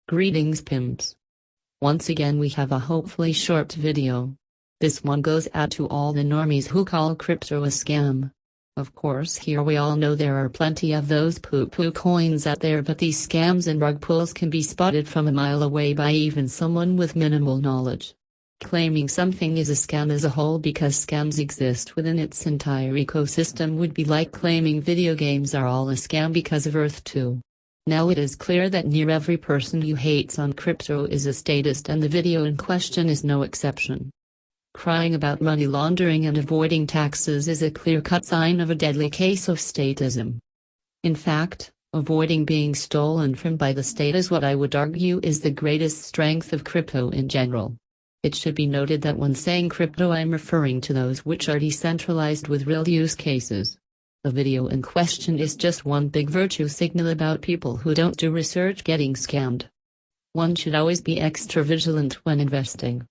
Greetings pimps. Once again we have a hopefully short video. This one goes out to all the normies who call crypto a scam. Of course here we all know there are plenty of those poo-poo coins out there, but these scams and rug pulls can be spotted from a mile away by even someone with minimal knowledge. Claiming something is a scam as a whole because scams exist within its entire ecosystem would be like claiming video games are all a scam because of Earth 2. Now it is clear that near every person who hates on crypto is a statist, and the video in question is no exception. Crying about money laundering and avoiding taxes is a clear-cut sign of a deadly case of statism. In fact, avoiding being stolen from by the state is what I would argue is the greatest strength of crypto in general. It should be noted that when saying crypto I'm referring to those which are decentralized with real use cases. The video in question is just one big virtue signal about people who don't do research getting scammed. One should always be extra vigilant when investing.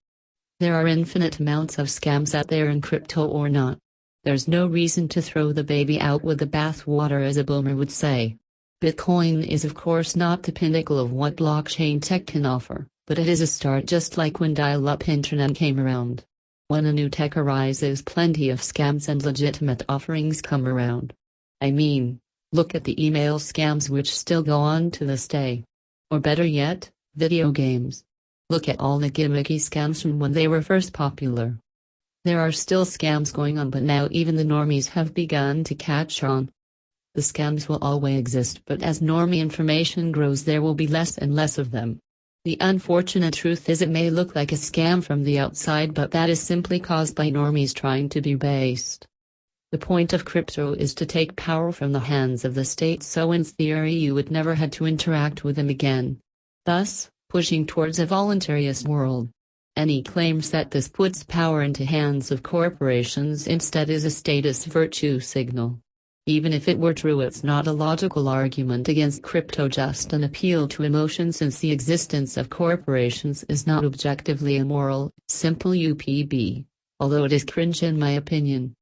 There are infinite amounts of scams out there in crypto or not. There's no reason to throw the baby out with the bathwater, as a boomer would say. Bitcoin is of course not the pinnacle of what blockchain tech can offer, but it is a start, just like when dial-up internet came around. When a new tech arises, plenty of scams and legitimate offerings come around. I mean, look at the email scams which still go on to this day. Or better yet, video games. Look at all the gimmicky scams from when they were first popular. There are still scams going on, but now even the normies have begun to catch on. The scams will always exist, but as normie information grows there will be less and less of them. The unfortunate truth is it may look like a scam from the outside, but that is simply caused by normies trying to be based. The point of crypto is to take power from the hands of the state, so in theory you would never have to interact with them again. Thus, pushing towards a voluntarist world. Any claims that this puts power into hands of corporations instead is a status virtue signal. Even if it were true, it's not a logical argument against crypto, just an appeal to emotion, since the existence of corporations is not objectively immoral, simple UPB, although it is cringe in my opinion.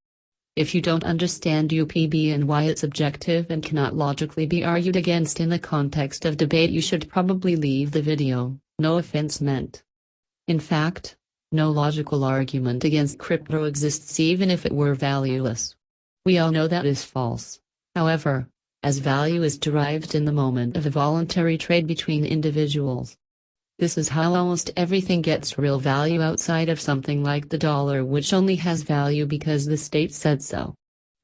If you don't understand UPB and why it's objective and cannot logically be argued against in the context of debate, you should probably leave the video, no offense meant. In fact, no logical argument against crypto exists even if it were valueless. We all know that is false. However, as value is derived in the moment of a voluntary trade between individuals. This is how almost everything gets real value outside of something like the dollar, which only has value because the state said so.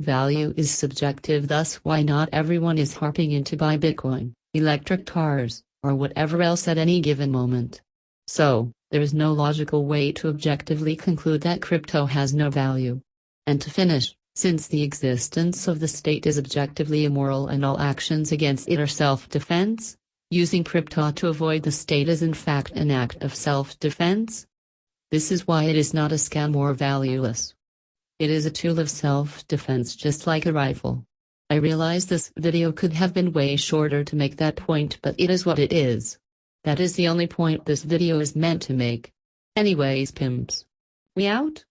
Value is subjective, thus why not everyone is harping in to buy Bitcoin, electric cars, or whatever else at any given moment. So, there is no logical way to objectively conclude that crypto has no value. And to finish, since the existence of the state is objectively immoral and all actions against it are self-defense, using crypto to avoid the state is in fact an act of self-defense. This is why it is not a scam or valueless. It is a tool of self-defense, just like a rifle. I realize this video could have been way shorter to make that point, but it is what it is. That is the only point this video is meant to make. Anyways pimps. We out?